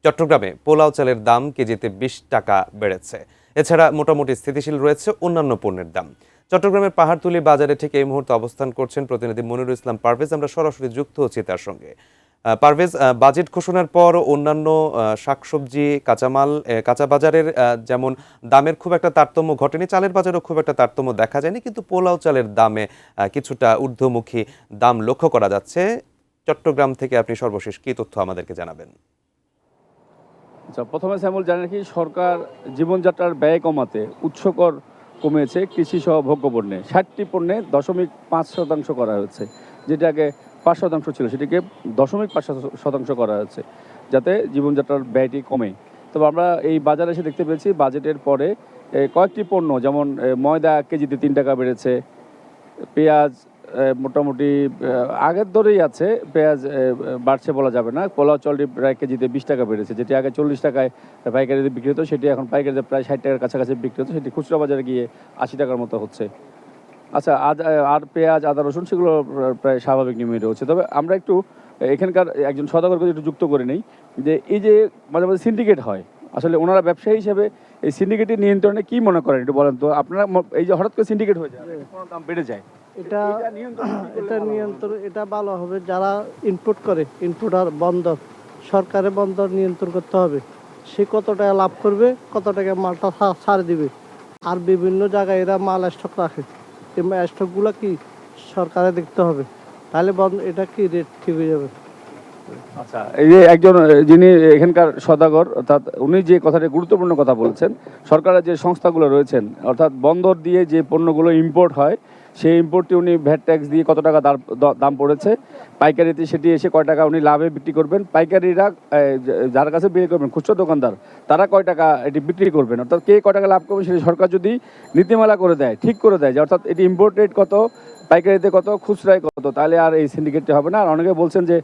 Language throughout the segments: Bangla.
চট্টগ্রামে পোলাও চালের দাম কেজিতে ২০ টাকা বেড়েছে। এছাড়া মোটামুটি স্থিতিশীল রয়েছে অন্যান্য পণ্যের দাম। চট্টগ্রামের পাহাড়তলী বাজারে ঠিক এই মুহূর্তে অবস্থান করছেন প্রতিনিধি মনিরুল ইসলাম পারভেজ। আমরা সরাসরি যুক্ত হচ্ছি তার সঙ্গে। পারভেজ, বাজেট ঘোষণার পর অন্যান্য শাকসবজি, কাঁচামাল, কাঁচা বাজারের যেমন দামের খুব একটা তারতম্য ঘটেনি, চালের বাজারেও খুব একটা তারতম্য দেখা যায়নি, কিন্তু পোলাও চালের দামে কিছুটা ঊর্ধ্বমুখী দাম লক্ষ্য করা যাচ্ছে। চট্টগ্রাম থেকে আপনি সর্বশেষ কী তথ্য আমাদেরকে জানাবেন? আচ্ছা, প্রথমে স্যামুল জানেন কি, সরকার জীবনযাত্রার ব্যয় কমাতে উৎসকর কমিয়েছে কৃষি সহ ভোগ্যপণ্যে 60টি পণ্যে 0.5% করা হয়েছে। যেটা আগে 5% ছিল, সেটিকে 0.5% করা হয়েছে, যাতে জীবনযাত্রার ব্যয়টি কমে। তবে আমরা এই বাজারে এসে দেখতে পেয়েছি বাজেটের পরে কয়েকটি পণ্য, যেমন ময়দা কেজিতে 3 টাকা বেড়েছে, পেঁয়াজ মোটামুটি আগের দরেই আছে, পেঁয়াজ বাড়ছে বলা যাবে না। পোলাও চালটি প্রায় কেজিতে 20 টাকা বেড়েছে, যেটি আগে 40 টাকায় পাইকারিতে বিক্রি হতো, সেটি এখন পাইকারিতে প্রায় 60 টাকার কাছাকাছি বিক্রি হতো, সেটি খুচরা বাজারে গিয়ে 80 টাকার মতো হচ্ছে। আচ্ছা, আর পেঁয়াজ, আদা, রসুন সেগুলো প্রায় স্বাভাবিক নিয়মে রয়েছে। তবে আমরা একটু এখানকার একজন সদাগরকে একটু যুক্ত করে নেই, যে এই যে মাঝে মাঝে সিন্ডিকেট হয়, আসলে ওনারা ব্যবসায়ী হিসেবে এই সিন্ডিকেটের নিয়ন্ত্রণে কি মনে করেন একটু বলেন তো। আপনারা এই যে হঠাৎ করে সিন্ডিকেট হয়ে যায়, কোনো দাম বেড়ে যায়, এটা নিয়ন্ত্রণ, এটা ভালো হবে যারা ইনপুট করে, ইনপুট আর বন্দর, সরকারের বন্দর নিয়ন্ত্রণ করতে হবে। সে কত টাকা লাভ করবে, কত টাকা মালটা ছাড় দিবে। আর বিভিন্ন জায়গায় এরা মাল স্টক রাখে, এই স্টকগুলো কি সরকারে দেখতে হবে, তাহলে এটা কি রেট ঠিক হয়ে যাবে। আচ্ছা, এই যে একজন যিনি এখানকার সদাগর, অর্থাৎ উনি যে কথাটা গুরুত্বপূর্ণ কথা বলেছেন, সরকারের যে সংস্থাগুলো রয়েছেন, অর্থাৎ বন্দর দিয়ে যে পণ্যগুলো ইম্পোর্ট হয়, সেই ইম্পোর্টটি উনি ভ্যাট ট্যাক্স দিয়ে কত টাকা দাম পড়েছে, পাইকারিতে সেটি এসে কয় টাকা উনি লাভে বিক্রি করবেন, পাইকারিরা যার কাছে বিক্রি করবেন, খুচরা দোকানদার, তারা কয় টাকা এটি বিক্রি করবেন, অর্থাৎ কে কয় টাকা লাভ করবেন, সেটি সরকার যদি নীতিমালা করে দেয়, ঠিক করে দেয়, যে অর্থাৎ এটি ইম্পোর্ট রেট কত, পাইকারিতে কত, খুচরায় কত, তাহলে আর এই সিন্ডিকেটটি হবে না। আর অনেকে বলছেন যে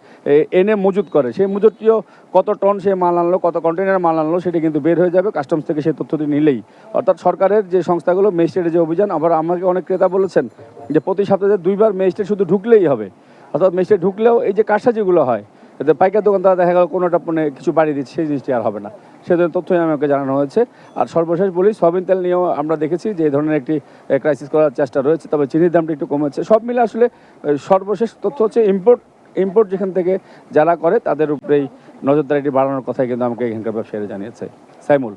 এনে মজুত করে, সেই মজুতটিও কত টন সে মাল আনলো, কত কন্টেনার মাল আনলো, সেটি কিন্তু বের হয়ে যাবে কাস্টমস থেকে সেই তথ্যটি নিলেই। অর্থাৎ সরকারের যে সংস্থাগুলো, ম্যাজিস্ট্রেটের যে অভিযান, আবার আমাকে অনেক ক্রেতা বলেছেন যে প্রতি সপ্তাহে 2বার ম্যাজিস্ট্রেট শুধু ঢুকলেই হবে, অর্থাৎ ম্যাজিস্ট্রেট ঢুকলেও এই যে কারসাজিগুলো হয়, এতে পাইকার দোকানদার দেখা গেল কোনোটা পণ্যে কিছু বাড়িয়ে দিচ্ছে, সেই জিনিসটি আর হবে না। সেদিন তথ্যই আমাকে জানানো হয়েছে। আর সর্বশেষ বলি, সয়াবিন তেল নিয়েও আমরা দেখেছি যে এই ধরনের একটি ক্রাইসিস করার চেষ্টা রয়েছে, তবে চিনির দামটা একটু কমেছে। সব মিলে আসলে সর্বশেষ তথ্য হচ্ছে ইম্পোর্ট যেখান থেকে যারা করে তাদের উপরেই নজরদারিটি বাড়ানোর কথাই কিন্তু আমাকে এখানকার ব্যবসায়ীরা জানিয়েছে। সাইমুল।